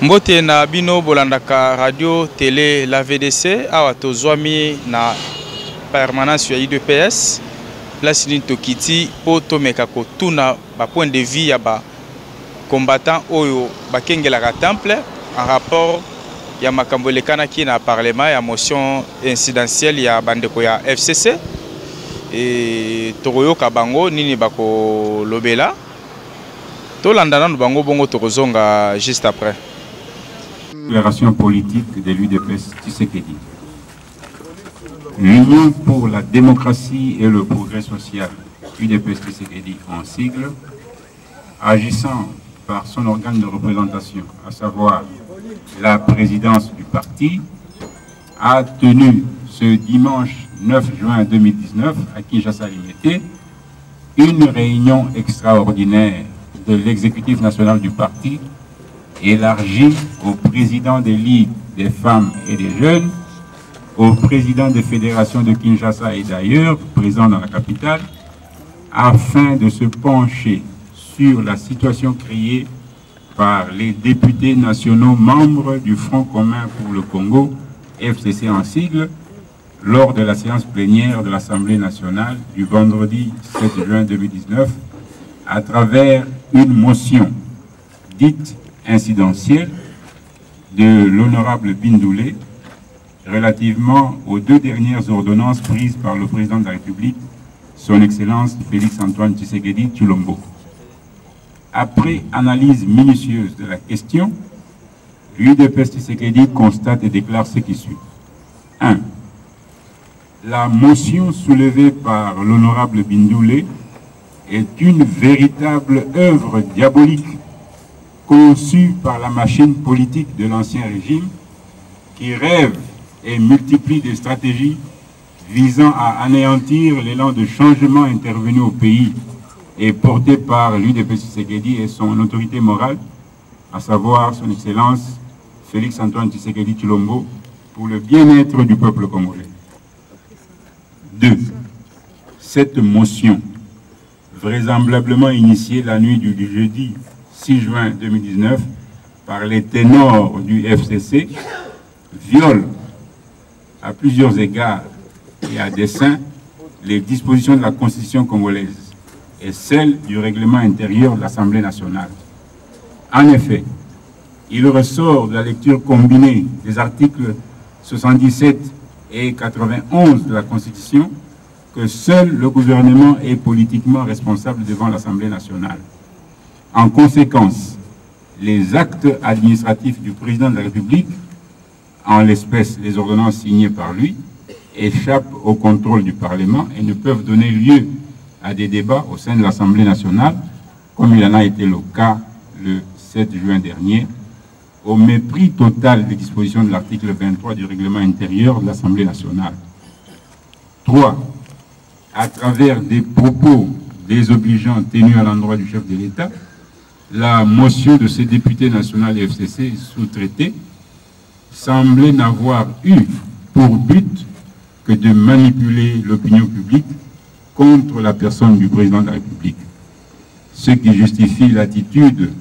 Mbote na bino bolandaka radio télé la VDC awa tozwami na permanence ya UDPS place ni tokiti po tomeka kotuna ba point de vue ya ba combattant oyo bakengelaka temple en rapport ya makambo lekana ki na parlement ya motion incidentielle ya bandeko ya FCC et tokoyoka bango nini bako lobela tolandana no bango bongo tokozonga juste après. Déclaration politique de l'UDPS Tshisekedi. L'Union pour la démocratie et le progrès social, UDPS Tshisekedi en sigle, agissant par son organe de représentation, à savoir la présidence du parti, a tenu ce dimanche 9 juin 2019 à Kinshasa Limité une réunion extraordinaire de l'exécutif national du parti élargie au président des ligues des femmes et des jeunes, au président des fédérations de Kinshasa et d'ailleurs, présents dans la capitale, afin de se pencher sur la situation créée par les députés nationaux membres du Front commun pour le Congo, FCC en sigle, lors de la séance plénière de l'Assemblée nationale du vendredi 7 juin 2019, à travers une motion dite incidentielle de l'honorable Bindoulé relativement aux deux dernières ordonnances prises par le président de la République, son Excellence Félix-Antoine Tshisekedi Tshilombo. Après analyse minutieuse de la question, l'UDPS Tshisekedi constate et déclare ce qui suit. 1. La motion soulevée par l'honorable Bindoulé est une véritable œuvre diabolique conçue par la machine politique de l'ancien régime qui rêve et multiplie des stratégies visant à anéantir l'élan de changement intervenu au pays et porté par l'UDPS Tshisekedi et son autorité morale, à savoir son Excellence Félix-Antoine Tshisekedi Tshilombo, pour le bien-être du peuple congolais. 2. Cette motion, vraisemblablement initiée la nuit du jeudi 6 juin 2019 par les ténors du FCC, viole à plusieurs égards et à dessein les dispositions de la Constitution congolaise et celles du règlement intérieur de l'Assemblée nationale. En effet, il ressort de la lecture combinée des articles 77 et 91 de la Constitution que seul le gouvernement est politiquement responsable devant l'Assemblée nationale. En conséquence, les actes administratifs du président de la République, en l'espèce les ordonnances signées par lui, échappent au contrôle du Parlement et ne peuvent donner lieu à des débats au sein de l'Assemblée nationale, comme il en a été le cas le 7 juin dernier, au mépris total des dispositions de l'article 23 du règlement intérieur de l'Assemblée nationale. 3. À travers des propos désobligeants tenus à l'endroit du chef de l'État, la motion de ces députés nationaux FCC sous-traités semblait n'avoir eu pour but que de manipuler l'opinion publique contre la personne du président de la République. Ce qui justifie l'attitude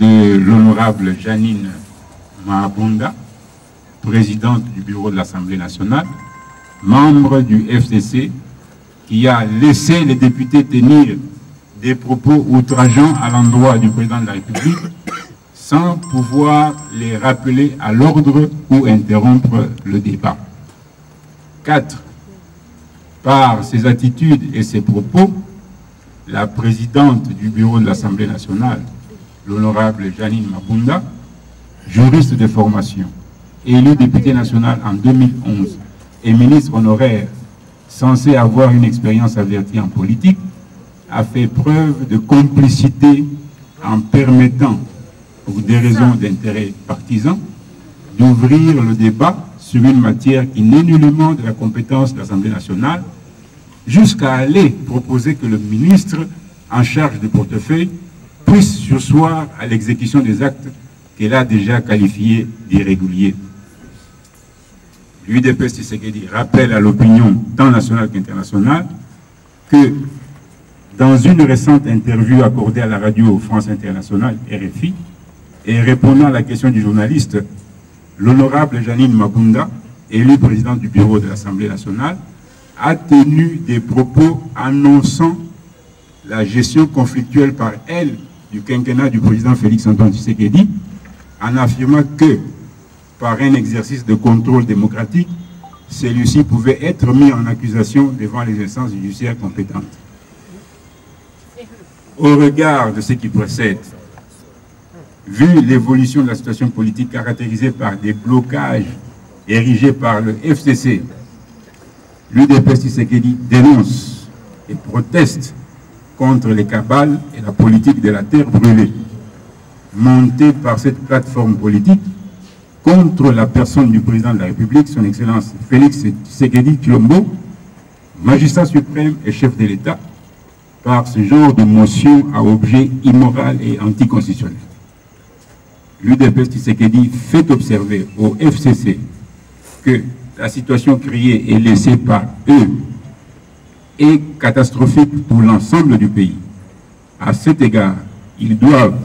de l'honorable Janine Mahabunda, présidente du bureau de l'Assemblée nationale, membre du FCC, qui a laissé les députés tenir des propos outrageants à l'endroit du président de la République sans pouvoir les rappeler à l'ordre ou interrompre le débat. 4. Par ses attitudes et ses propos, la présidente du bureau de l'Assemblée nationale, l'honorable Janine Mabunda, juriste de formation, élue députée nationale en 2011 et ministre honoraire censé avoir une expérience avertie en politique, a fait preuve de complicité en permettant, pour des raisons d'intérêt partisan, d'ouvrir le débat sur une matière qui n'est nullement de la compétence de l'Assemblée nationale, jusqu'à aller proposer que le ministre en charge du portefeuille puisse surseoir à l'exécution des actes qu'elle a déjà qualifiés d'irréguliers. L'UDPS Tshisekedi rappelle à l'opinion tant nationale qu'internationale que dans une récente interview accordée à la radio France Internationale, RFI, Et répondant à la question du journaliste, l'honorable Janine Mabunda, élue présidente du bureau de l'Assemblée nationale, a tenu des propos annonçant la gestion conflictuelle par elle du quinquennat du président Félix-Antoine Tshisekedi, en affirmant que, par un exercice de contrôle démocratique, celui-ci pouvait être mis en accusation devant les instances judiciaires compétentes. Au regard de ce qui précède, vu l'évolution de la situation politique caractérisée par des blocages érigés par le FCC, l'UDPS Tshisekedi dénonce et proteste contre les cabales et la politique de la terre brûlée, montée par cette plateforme politique contre la personne du président de la République, son Excellence Félix Tshisekedi Tshilombo, magistrat suprême et chef de l'État, par ce genre de motion à objet immoral et anticonstitutionnel. L'UDPS Tshisekedi fait observer au FCC que la situation créée et laissée par eux est catastrophique pour l'ensemble du pays. À cet égard, ils doivent,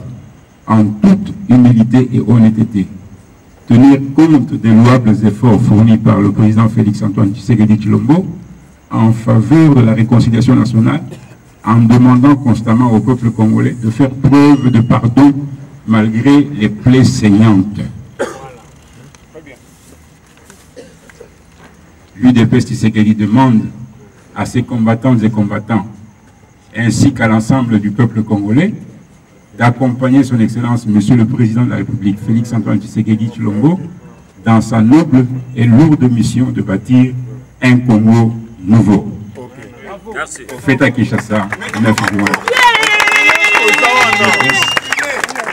en toute humilité et honnêteté, tenir compte des louables efforts fournis par le président Félix-Antoine Tshisekedi Tshilombo en faveur de la réconciliation nationale, en demandant constamment au peuple congolais de faire preuve de pardon malgré les plaies saignantes. L'UDPS Tshisekedi demande à ses combattantes et combattants, ainsi qu'à l'ensemble du peuple congolais, d'accompagner son Excellence, Monsieur le Président de la République, Félix-Antoine Tshisekedi Tshilombo, dans sa noble et lourde mission de bâtir un Congo nouveau. Merci. Fête à Kinshasa, 9 juin.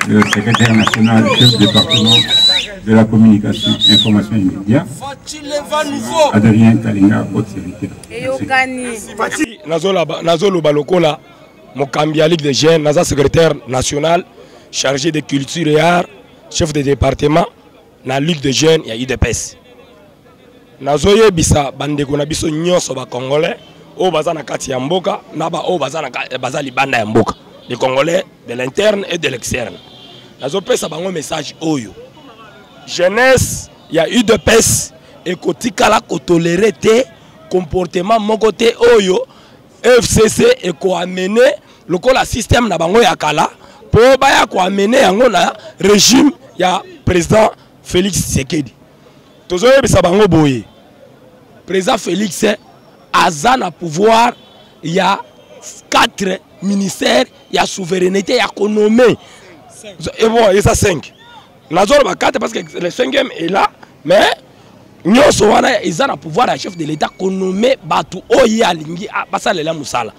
Le secrétaire national, chef du département de la communication, information et médias, Adrien Kalinga, haute sécurité. Nazolo Balokola, Mokambi Ligue des Jeunes, Naza secrétaire national, chargé de culture et art, chef de département, na Ligue des Jeunes, il y a UDPS. Nazoye bisa bandeko na biso nyonso ba Congolais, o baza na kati ya mboka, na ba o baza na baza libanda ya mboka. Les Congolais de l'interne et de l'externe. Nazopesa bango message oyo. Jeunesse, il y a UDPS et kotikala ko tolérer te comportement moko te oyo FCC et ko amener lokola système na bango ya kala po baya ko amener yango na régime ya président Félix Tshisekedi. Tozoye bisa bango boye. Président Félix aza na pouvoir ya 4 ministères, il y a souveraineté, il y a économie. Et bon, il y a 5. Nous avons 4 parce que le 5e est là, mais nous avons le pouvoir de chef de l'État qu'on nomme Batu Oya Lingi Basalela Moussala.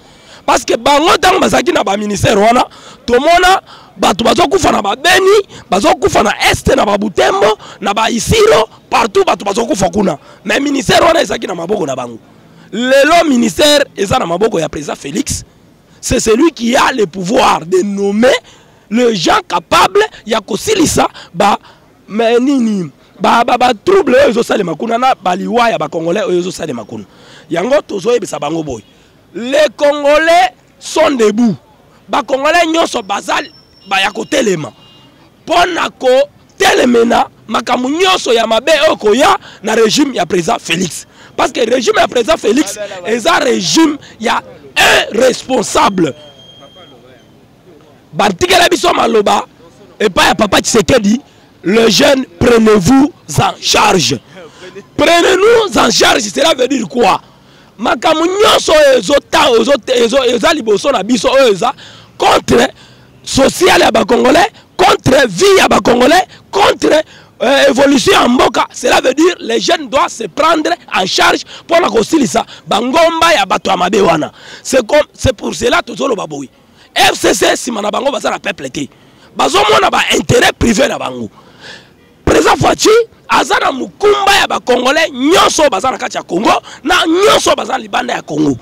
Parce que bango tango bazaki na ba ministère wana tomona batu bazokufa na ba Beni, bazokufa na Est na ba Butembo, na ba Isiro, partout batu bazokufa kuna. Mais ministère wana ezaki na maboko na bango. Le ministère eza na maboko ya président Félix. C'est celui qui a le pouvoir de nommer les gens capables ya kosilisa ba menini ba trouble ezo salema kuna na baliwa ya ba Congolais ezo salema kuna. Yango tozoyebisa bango boy. Les Congolais sont debout. Ba Congolais nyonso bazal ba ya kotelema. Pona ko telemena makamu nyonso ya mabe okoya na régime ya président Félix. Parce que le régime ya président Félix est un régime ya un responsable. Bantikela biso maloba et pas ya papa Tshisekedi, le jeune prenez-vous en charge. Prenez-nous en charge, cela veut dire quoi? Makamu nyonso ezo liboso na biso eza contre social ya ba Congolais, contre vie ya ba Congolais, contre évolution en mboka. Cela veut dire les jeunes doivent se prendre en charge pour la kosilisa bangomba ya bato ya mabe wana. C'est pour cela tozolo baboui. FCC si mana bango baza na peuple te. Bazo mona ba intérêt privé na bango. Président Fachi azana mukumba ya ba Congolais nyonso baza na kati ya Congo na nyonso baza libanda ya Congo.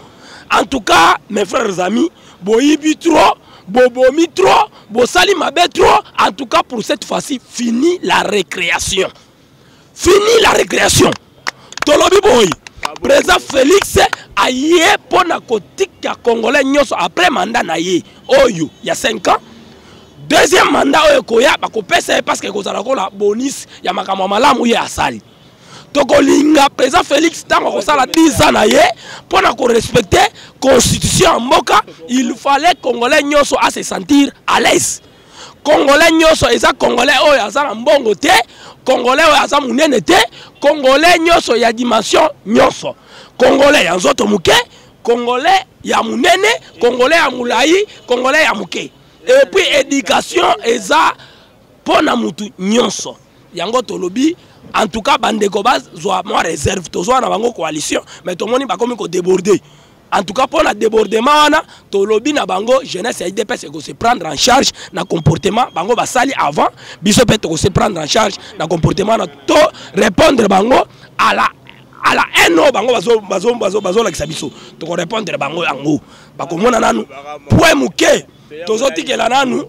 En tout cas, mes frères et amis, boyibi trop, bobomi trop, bosali mabe trop. En tout cas, pour cette fois-ci, fini la récréation. Fini la récréation. Tolobi boy. Président Félix a yé pour na kotika Congolais nyonso après mandat na yé. Oyo, il y a 5 ans. Deuxième mandat oyo koya bakopesa parce que kozala kola bonus ya makambo malamu ye asali. Tokolinga président Félix tango kosala 10 ans na ye pona ko respecter constitution mboka, il fallait congolais nyonso à se sentir à l'aise. Congolais nyonso eza congolais oyo azala mbongo te, congolais oyo azala munene te, congolais nyonso ya dimension nyonso. Congolais ya nzoto muke, congolais ya munene, congolais ya mulai, congolais ya muke. Et puis éducation eza pona mutu nyonso. Yango tolobi en tout cas bandeko bazwa moi réserve tozwa na bango coalition mais tout moni bakomi ko déborder. En tout cas pona débordement wana tolobi na bango jeunesse ya IDPS ko se prendre en charge na comportement bango basali avant biso peut ko se prendre en charge na comportement na to répondre bango à la eno bango bazo la kisabiso to répondre bango yango bakomona nanu point muke tozotikela nanu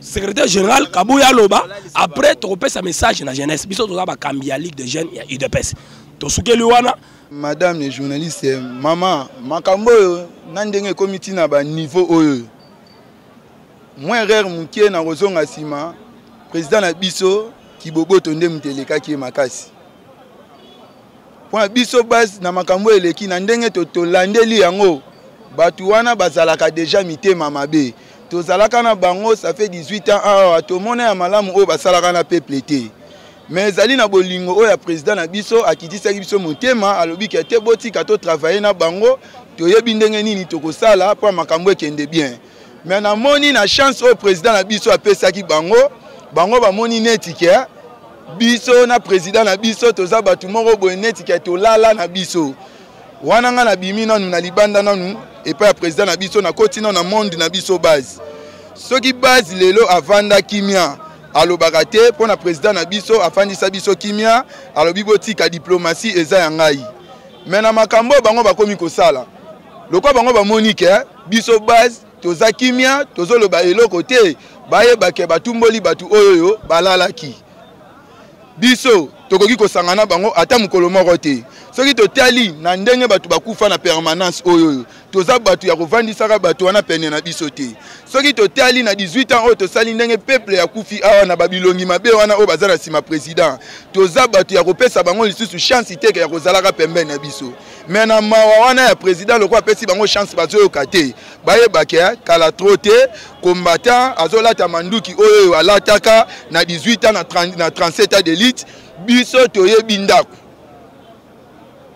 secrétaire général Kabouya Loba après tu repères sa message na jeunesse biso to ba kambia ligue de jeunes ya UDPS to sukeli wana madame les journalistes maman makambo nandenge comité na ba niveau oyo moins rare mukie na rozonga sima président na biso Kibobo tonde muteleka ki makasi point biso base na makambo eleki na ndenge to landeli yango batu wana bazalaka déjà mitema mabe tozalaka na bango ça fait 18 ans awa to mona ya malamu o basalaka na peuple te mais zali na bolingo o ya président na biso akitisa biso motema alobi ke te botika to travailler na bango to yebi ndenge nini to kosala pour makambo ekende bien mais na moni na chance o président na biso apesaki bango ba moni netike biso na président na biso toza batu moko boye netike to lala na biso wana nga na bimi nanu na libanda nanu et pas président na biso na continent na monde na biso base soki base lelo avanda kimia alobaka te pona président na biso afandisa biso kimia alobi botika diplomatie eza ya ngai mais na makambo bango bakomi kosala lokwa bango bamonike biso base toza kimia tozoloba eloko te bayebake batumboli batu oyo balalaki biso tokoki kosangana bango ata mukolo moko te soki totali na ndenge batu bakufa na permanence oyo toza batu ya kovandisaka batu wana pene na biso te soki totali na 18 ans oyo tosali ndenge peuple ya kufi awa na babilongi mabe wana oyo bazala sima président toza batu ya kopesa bango lisusu chance teke ya kozalaka pembeni na biso mais na mawa wana ya président lokwa apesi bango chance bazoyoka te bayebake kala tro te combattant azolata manduki oyo alataka na 18 ans na 37 ans d'élite biso toyebi ndako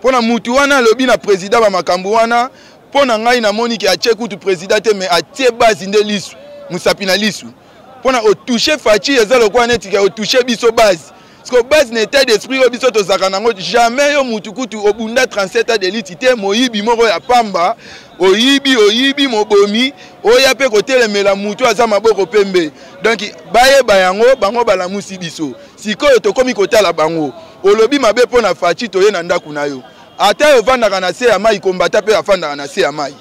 pona mutu wana lobi na président ba makambo wana pona ngai na moniki atie kutu président te mais atie base nde lisu musapi na lisu pona o toucher fachi ezalo kwa neti ka o toucher biso base parce que base n'était d'esprit o biso to zakanango jamais yo mutu kutu obunda 37 ans d'élite te moyibi moko ya pamba oyibi mobomi oya pe kotelemela mutu aza maboko pembe donc bayeba yango bango balamusi biso sikoyo tokomi kotala bango olobi mabe pona fachi toye na ndaku na yo ata yo vandaka na se ya mai kombata pe afandaka na se ya mai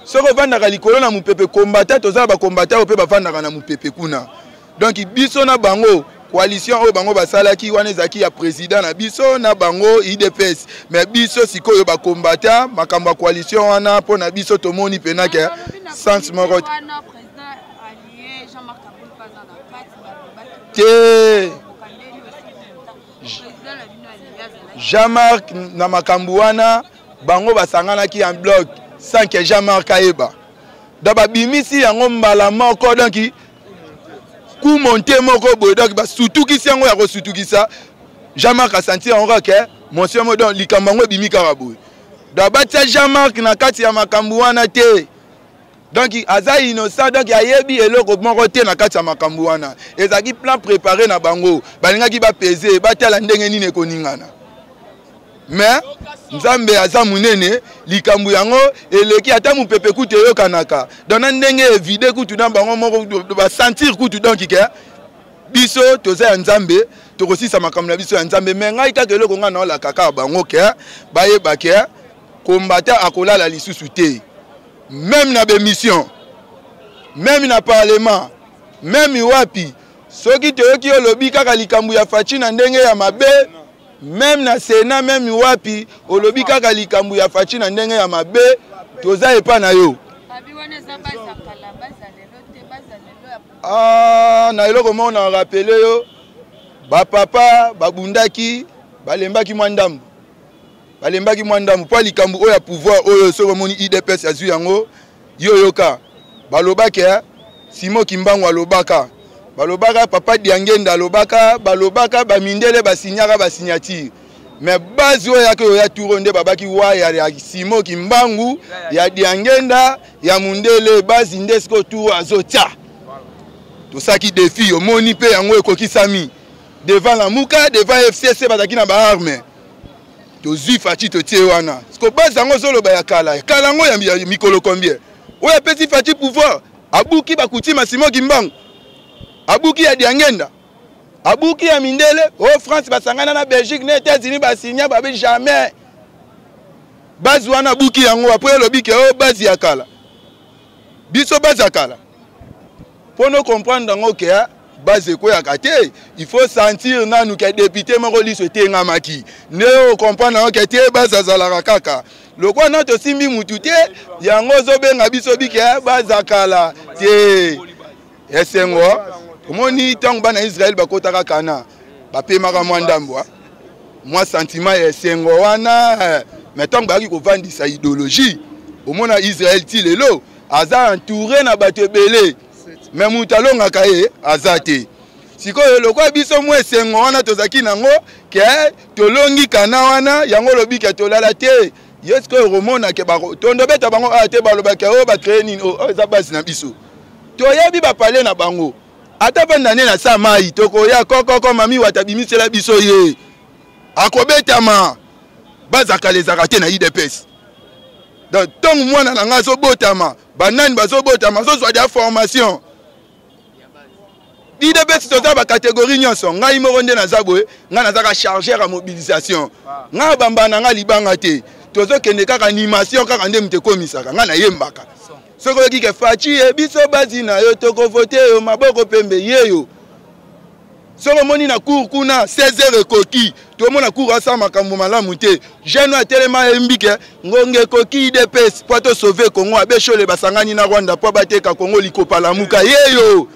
soko vandaka likolo na mupepe kombata tozala ba kombata o pe bafandaka na mupepe kuna donc biso na bango coalition oyo bango basalaki wana ezaki ya président na biso na bango IDPS mais biso sikoyo ba kombata makambo ya coalition wana pona biso tomoni penake sans moko te Jean-Marc na makambo wana bango basanganaki en bloc sans que Jean-Marc ayeba daba bimisi yango mbala moko donc ku monter moko boy donc ba sutukisi yango ya ko sutukisa Jean-Marc a senti en rock monsieur mo donc likambo ngo bimika baboy daba tia Jean-Marc na kati ya makambo wana te donc aza innocent donc ayebi eloko moko te na kati ya makambo wana ezaki plan préparé na bango balingaki ba peser batala ndenge nini koningana mais nzambe aza munene likambo yango eleki ata mupepe kutu yokanaka dona ndenge evide kutu na bango moko ba sentir kutu donc ke biso toza ya nzambe tokosisa makambo na biso ya nzambe mais ngai kaka eloko nga na ola kaka bango ke bayeba ke combattant akolala lisusu te même na bémission même na parlement même wapi soki toyoki olobi kaka likambo ya fachi na ndenge ya mabe même na Sénat même wapi olobi kaka likambo ya fachi na ndenge ya mabe toza epa na yo na eloko moko na rappelé yo bapapa babundaki balembaki mwandambu po likambo oyo ya pouvoir oyo soko omoni IDPS azwi yango yo yoka balobaki Simon Kimbangu alobaka balobaka papa Diangenda alobaka balobaka bamindele basinyaka basignature mais base oyo yake ya turo nde babaki waya ya Simon Kimbangu ya Diangenda ya mundele base nde siko turo azotia tosaki défi omoni pe yango ekokisami devant la muka devant FCC bazaki na ba arme tozui fachi totie wana siko base yango solo ba ya kala ngo ya mikolo combien oya petit fachi pouvoir abuki bakutima Simon Kimbangu abuki ya Diangenda abuki ya mindele o France basangana na Belgique na États-Unis basigna babe jamais base wana abuki yango après lobiki o base ya kala biso base ya kala pour nous comprendre ngo ke base ko ya kate il faut sentir nanu ke député moko liso tenga maki ne comprendre ngo ke te base azala kaka lokwa na to simbi mutute yango zo benga biso biki base ya kala te esengo omoni tango bana Israël bakotaka kana bapemaka mwandambwa mwa sentiment esengo wana mais tango baki kovandisa idéologie omona Israël ti lelo aza entouré na bato ebele mais mutalongaka ye azate sikoyo lokwa biso mwa esengo wana tozaki nango ke tolongi kana wana yango lobi ke tolala te yesko romona ke bako tondo beta bango ate balobaka o ba créer nini o za base na biso toyebi ba parler na bango ata banda ne na sa mai tokoya kokoko mami watabimisela biso ye akobetama bazaka les arrêtés na IDPS donc tant mwana na nga zo botama banani bazo botama zo zwa de formation IDPS toza ba catégorie nyonso ngai moko nde na zabwe nga nazaka chargeur à mobilisation nga bamba nga libanga te tozo kende kaka animation kaka nde mtekomisaka nga na yembaka soko yoki ke fachi biso bazi na yo toko voter yo maboko pembe yeyo soko moni na cour kuna 16h ekoki to mona cour asa makambo malamu te jeune atelema embike ngonge koki IDPS po to sauver Congo abeshole basangani na Rwanda po bateka Congo likopala muka yeyo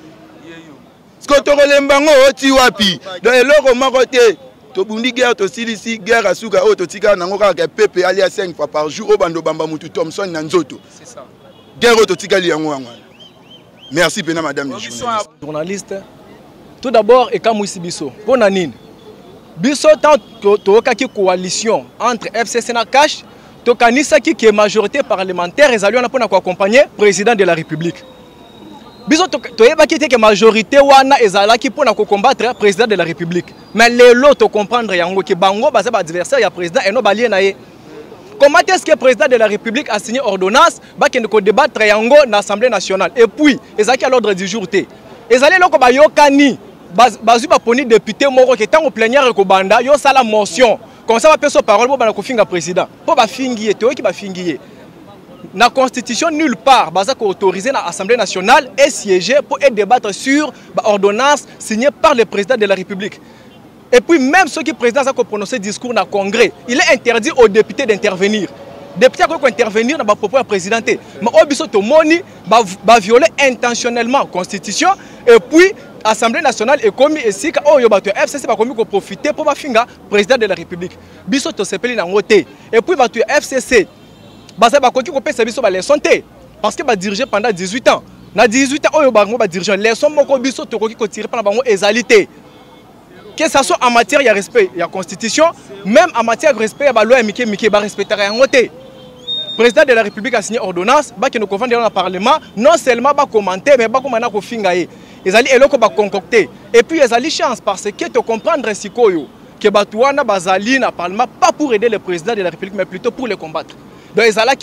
soko to kolembango oti wapi do eloko moko te to bundi guerre to silisi guerre asuka o to tika nango kaka pepe alia 5 fois par jour obando bamba mutu Thomson na nzoto c'est ça guerre to tika li yango yango merci pena madame la journaliste tout d'abord et comme ici biso pona nini biso tant to kaki coalition entre FCC na cash to kanisa ki ke majorité parlementaire ezali on pona ko accompagner président de la République biso to yebaki te ke majorité wana ezalaki pona ko combattre président de la République mais lelo to comprendre yango ke bango baza ba adversaire ya président et no balie na ye. Comment est-ce que le président de la République a signé ordonnance qui nous débattre yango na l'Assemblée nationale et puis ezaki à l'ordre du jour te ezali loko ba yokani bazu ba poni député moko ke tango plénière ko banda yo sala motion comme ça ba peso parole bo ba ko finga président po ba fingiye te ki ba fingiye na constitution nulle part baza ko autoriser na Assemblée nationale et siéger pour débattre sur ba ordonnance signée par le président de la République. Et puis même ceux qui président a prononcé discours dans le Congrès, il est interdit aux députés d'intervenir. Députés qui intervenir dans le propos de président. Mais au biso to moni va violer intentionnellement la Constitution et puis l'Assemblée nationale est commis ici que oh yo bato FCC va commis ko profiter pour finga président de la République. Biso to sepeli na ngote. Et puis bato FCC baza ba koki ko pesa biso ba leçon te parce que ba diriger pendant 18 ans. Na 18 ans oyo bango ba diriger leçon moko biso to koki ko tirer pendant bango ezalité. Que ce soit en matière de respect de la Constitution, même en matière de respect de la loi, Mickey va respecter rien. Le président de la République a signé ordonnance, qui nous convainc dans le Parlement, non seulement va commenter, mais va commenter au fingaye. Ils allaient concocter. Et puis ils allaient chance parce que tu comprendre ainsi que Batouana Bazali n'a Parlement pas pour aider le président de la République, mais plutôt pour le combattre. Donc ils allaient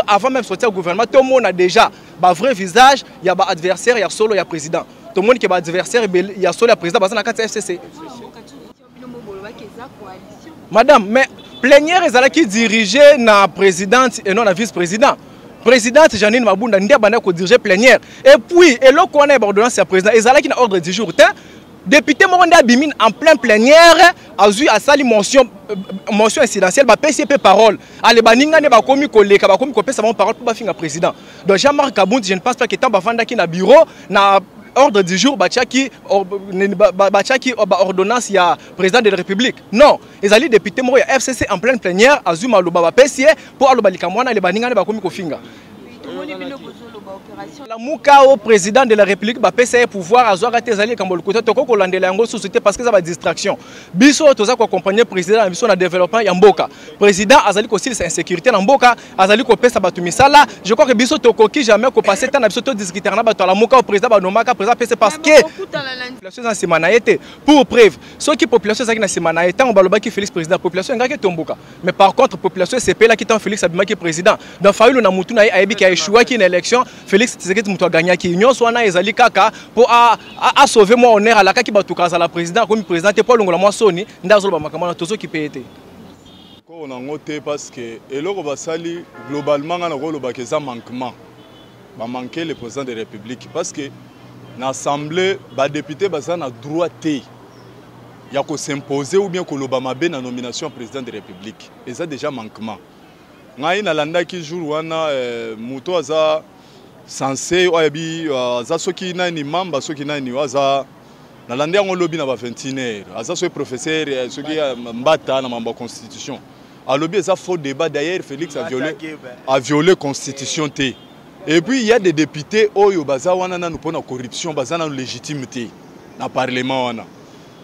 avant même de sortir au gouvernement, tout le monde a déjà un vrai visage, il y a un adversaire, il y a solo, il y a président. Tout le monde qui est adversaire, il y a solo le président dans la FCC. Madame, mais plénière est qui dirigeait la présidente et non la vice-présidente. Présidente Janine Mabunda n'a pas dirigé plénière. Et puis, et là qu'on a ordonnance à président, et qui a ordre du jour. Député Moronda Bimine en plein plénière a eu à sali motion incidentielle, PCP parole. Allez, baninga ne ba komi collègue, ba komi copé sa parole pour ba finga président. Donc Jean-Marc Kabound, je ne pense pas que tant bafanda qui na bureau na ordre du jour bachaki ordonnance ya président de la République. Non, les alliés députés mo ya FCC en pleine plénière azuma lo baba PCA pour alo balikamwana le baninga ne bakomi kofinga. La mouka au président de la République ba PCA pouvoir azwa tes alliés comme le côté toko kolandela yango société parce que ça va distraction. Biso toza ko accompagner président biso na développement ya mboka. Président azali ko silisa insécurité na mboka, azali ko pesa batu misala. Je crois que biso toko ki jamais ko passer temps na biso to discuter na batu la mouka au président ba nomaka président PC parce que population en semana été pour preuve ceux qui population zaki na semana été on baloba ki Félix président population ngaki tomboka. Mais par contre population CP là qui tant Félix Abimaki président. Dans Fayulu na mutu na ayebi ki a échoué ki na élection Félix Tshisekedi mutu a gagné ki union swana ezali kaka pour à sauver moi honneur à la kaki batuka za la président comme président te Paul Longola moi soni ndazo ba makamana tozo ki pété. On a noté parce que eloko basali globalement na ko loba ke za manquement. Ba manquer le président de la République parce que l'Assemblée, les députés ont le droit de s'imposer ou bien de s'imposer la nomination président de la République. Et ça déjà manquement. Nous avons qui jour où censé ceux qui sont membres, ceux qui sont lobby na 21h. Ceux professeurs, ceux qui sont la constitution. Le lobby est un faux débat. D'ailleurs, Félix a violé la constitution. Et puis il y a des députés qui ont une corruption, une légitimité dans le Parlement.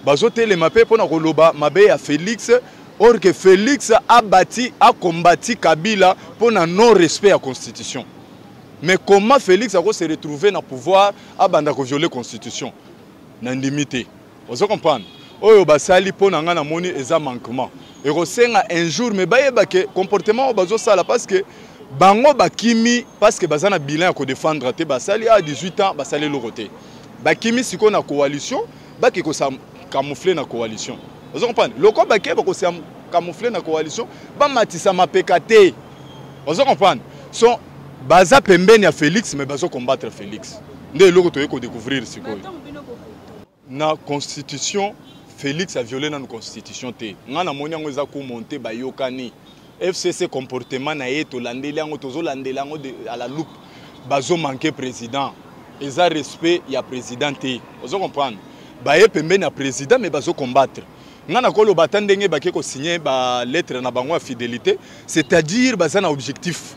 Ils ont Félix, or que Félix a combattu Kabila pour un non-respect à la Constitution. Mais comment Félix a se retrouvé dans le pouvoir à violer la Constitution? L'indemnité. Vous comprenez? Oyo basali pour nanga moni eza manquement. Et rosenga un jour mais le comportement bazo sala parce que bango bakimi parce que bazana bilan à défendre te basali à 18 ans basali loroté. Bakimi siko na coalition baki ko camoufler na coalition. Vous comprenez? Loko baki ko camoufler na coalition ba matisa mapekate. Vous comprenez? Son baza pembeni ya Félix mais bazo combattre Félix. Nde loko to yeko découvrir siko. Na constitution Félix a violé notre constitution. Ngana moni yango eza ko monter ba yokani. FCC comportement na yeto landeli yango tozo landeli yango à la loupe. Bazo manquer président. Eza respect ya président te. Vous comprenez? Ba ye pembe na président mais bazo combattre. Ngana ko lo batandenge ba ke ko signer ba lettre na bango ya fidélité, c'est-à-dire baza na objectif.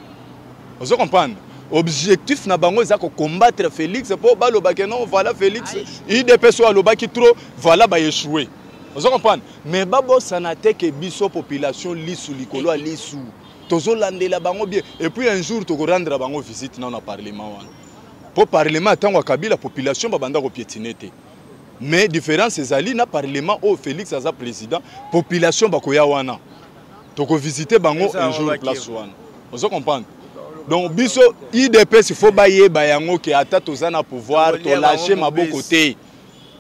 Vous comprenez? Objectif na bango eza ko combattre Félix pour ba lo ba ke non voilà Félix. IDP so lo ba ki trop voilà ba échouer. Vous comprenez? Mais babo sanate que biso population lisu likolo a lisu. Tozo landela bango bien et puis un jour to rendre bango visite na parlement. Pour parlement tant Kabila population ba banda ko piétiner te. Mais différence ezali na parlement au Félix aza président population ba ko ya wana. To ko visiter bango un jour place wana. Vous comprenez? Donc biso IDP il faut bailler bayango que ata tozana pouvoir to lâcher maboko te.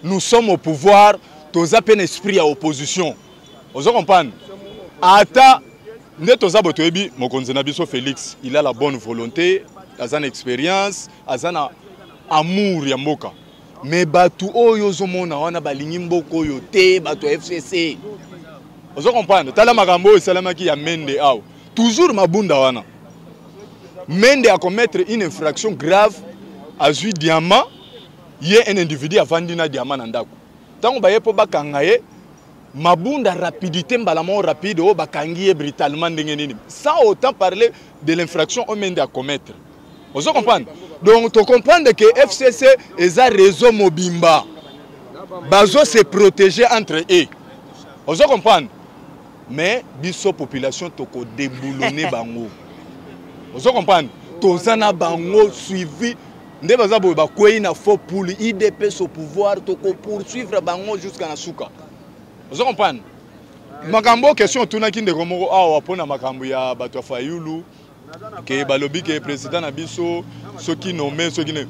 Nous sommes au pouvoir. Tous un esprit à opposition. Vous comprenez? Ata netoza botoyebi mokonzi na biso Félix, il a la bonne volonté, il a une expérience, il a un amour ya mboka. Mais batu oyo zomona wana balingi mboko yo te batu FCC. Vous comprenez? Tala makambo esalamaki ya Mende aw. Toujours mabunda wana. Mende a commettre une infraction grave à Zui Diamant, il y a un individu a vendu un diamant dans ndako. Tant que vous avez mabunda rapidité, mbalamon rapide, ou bakangi brutalement sans autant parler de l'infraction au Mende à commettre. Vous comprenez? Donc, tu comprends que FCC est un réseau mobimba. Bazo se protéger entre eux. Vous comprenez? Mais, biso population toko déboulonner bango. Vous comprenez? Tozana bango suivi. Nde baza boye ba kwei na faux pour IDP au pouvoir toko poursuivre bango jusqu'à na suka. Vous comprenez? Makambo question tuna kinde komoko awa pona makambo ya bato Fayulu ke balobi ke président na biso soki nommé soki ne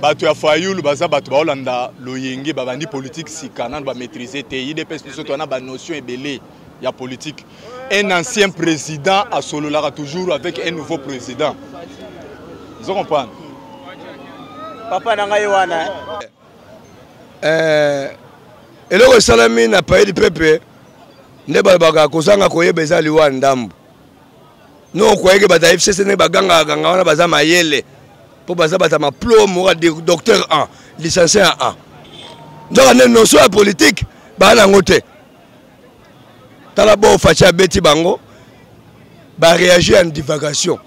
bato ya Fayulu baza bato ba Holanda loyenge ba bandi politique sikana ba maîtriser te IDP biso to na ba notion ebele ya politique. Un ancien président a sololara toujours avec un nouveau président. Vous comprenez? Papa nangai wana eloko salami na pays du peuple ne balbaka kozanga koyeba ezali wa ndambu no koyeke bata FCC ne baganga wana baza mayele po baza bata maplo mora docteur 1 licencié en A. Donc on a une notion politique, bah on a ngoté. Dans la bonne facha beti bango, bah réagir en divagation.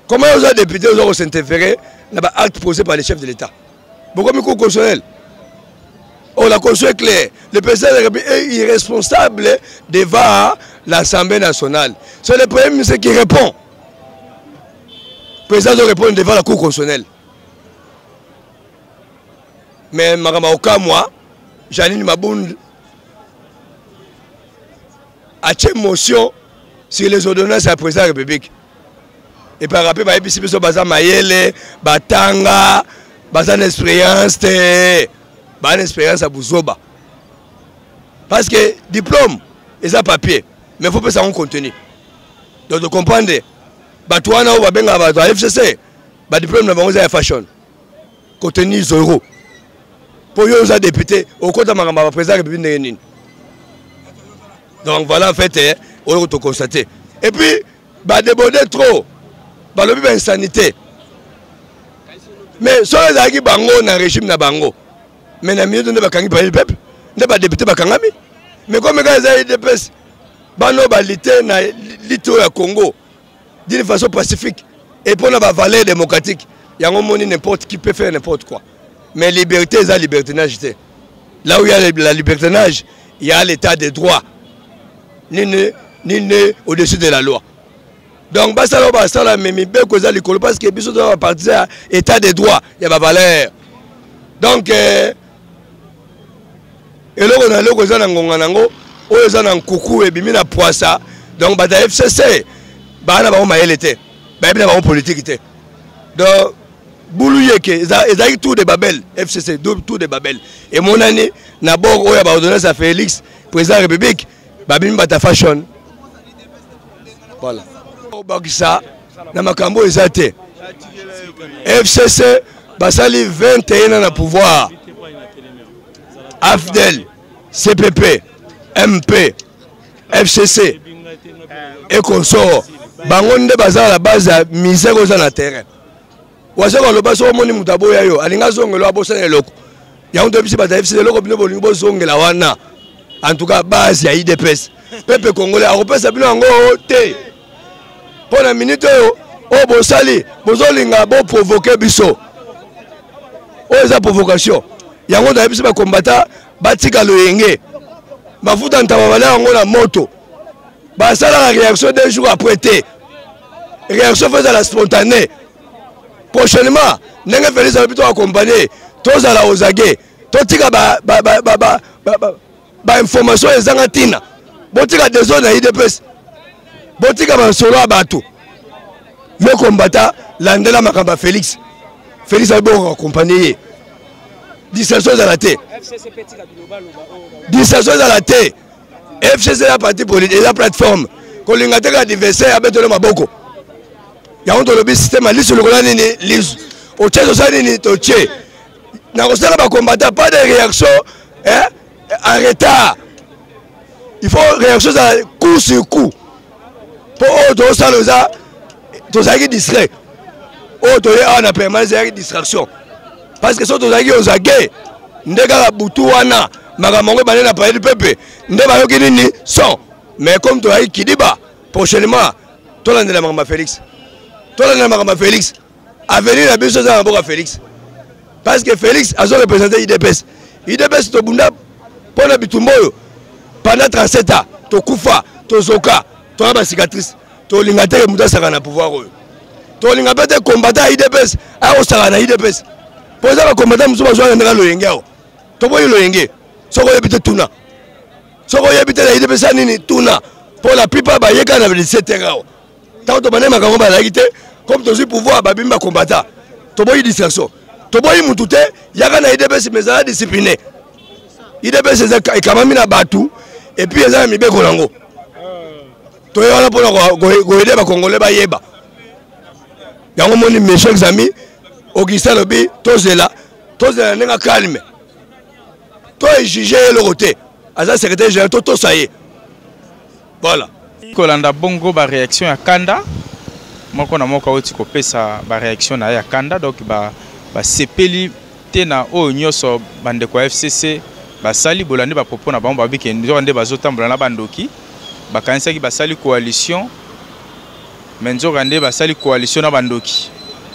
Comment les députés ont s'interféré dans l'acte posé par les chefs de l'État? Pourquoi le cours constitutionnel? Oh, la Constitution est claire. Le président de la République est irresponsable devant l'Assemblée nationale. C'est le Premier ministre qui répond. Le président doit répondre devant la Cour constitutionnelle. Mais Maramaoka, moi, Janine Mabound a fait une motion sur les ordonnances à la président de la République. Et par rapport à l'EPC, il y a Mayele, Batanga, Bazan expérience, Bazan expérience à Bouzoba. Parce que diplôme, c'est un papier, mais il faut pas ça en contenu. Donc vous comprenez, Batouana ou Babenga Batou, FCC, diplôme n'a pas fashion. Contenu 0. Pour eux, les députés, au côté de ma président de la République. Donc voilà en fait, on peut constater. Et puis, déborder trop. Bah le insanité. Mais sur les agis bango na régime na bango. Mais na minute ne ba kangi le peuple, ne ba député ba kangami. Mais comme les gars ils dépêchent, bano ba lité na lito ya Congo d'une façon pacifique et pour la valeur démocratique. Yango moni n'importe qui peut faire n'importe quoi. Mais liberté c'est la libertinage. Là où il y a la libertinage, il y a l'état de droit. Ni au-dessus de la loi. Donc, parce que biso doit partir à l'état de droit, il y a ma valeur. Donc, et là on a le goza na ngonga nango, oza na nkuku et bimina poissa. Donc, bata FCC, ba na ba maelete, ba bina ba politique té. Donc, boulouye que ezaki tout de Babel, FCC tout de Babel. Et mon année na bord oya ba ordonnance à Félix, président de la République, ba bimina bata fashion. Voilà. Bakisa na makambo ezate FCC basali 21 na pouvoir AFDEL CPP MP FCC et consort bango nde bazala la base ya misère oza na terrain waseko lo baso moni mutabo yayo alinga zongelo abosa na loko ya ndo bisi bata FCC loko bino bolingo bozongela wana en tout cas base ya IDPS peuple congolais akopesa bino yango te. Pour la minute, oh bosali, bozolinga bo provoquer biso. Oh eza provocation. Yango da biso ba combattant batika loyenge. Bafuta ntaba bala yango na moto. Ba sala la réaction 2 jours après té. Réaction faisait la spontanée. Prochainement, n'enga Félix habito accompagner tous à la Ozagé. Totika ba information ezanga tina. Botika des zones à IDPS. Botika bansolo abato. Yo combattant landela makamba Félix. Félix a beau accompagner. 17 choses à la tête. 17 choses à la tête. FCC la partie politique, la plateforme. Quand l'on a des adversaires, il y a des maboko. Il y a un système à l'issue de l'année. Au tchèque, au salini, au tchèque. Dans le stade, combattant pas de réaction en retard. Il faut réaction coup sur coup. Pour autres, ça nous a distrait. Autres, on a permanent des distractions. Parce que si on a gagné, on a Boutouana, Magamongo, on a parlé du peuple, on a gagné son. Mais comme tu as dit, qui dit prochainement, tu as la Magama Félix. Tu as la Magama Félix. À venir, la chose à Félix. Parce que Félix a représenté IDPS. IDPS, tu as pour la Bitumboyo. Pendant 37 ans, tu as Koufa, tu as Zoka, tu as une cicatrice. Tu as l'ingate et Mouta Sarana pouvoir. Tu as l'ingate combattant IDPS, à Osarana IDPS. Pour ça, le combattant Moussa Joana n'a pas le yenge. Tu as le yenge. Si tu as habité Tuna. Si tu as habité la IDPS, Tuna. Pour la plupart, il y a 17 ans. Tant que tu as comme tu as pouvoir, tu as combattant. Tu as une distraction. Tu as une moutouté, il y a un IDPS, mais ça a discipliné. IDPS est quand même un batou, et puis il y a un mibé Konango. Tu es là pour aider les Congolais. Il y a un moment, mes chers amis, Augustin Lobi, tous là, n'est pas calme. Toi, jugé le côté. À ça, secrétaire général, tout ça y est. Voilà. Kolanda bongo ba réaction à Kanda. Moi, on a mon côté copé sa réaction à Kanda, donc basepeli te na oyo nyonso bandeko ya FCC basali bolandi bapropo na bango babiki nde bazotambola na bandoki bakanisaki basali coalition mais nzoka nde basali coalition na bandoki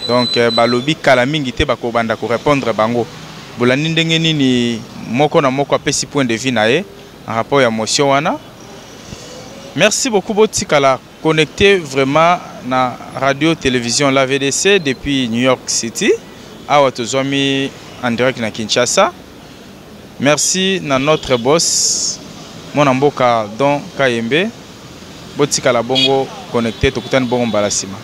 donc balobi kala mingi te bakobanda ko répondre bango bolandi ndenge nini moko na moko apesi point de vue na ye en rapport ya motion wana. Merci beaucoup botikala connecté vraiment na radio télévision la VDC depuis New York City awa tozwami en direct na Kinshasa. Merci na notre boss Mona Mboka Don Kayembe botikala bongo connecté tokutani bongo mbalasima.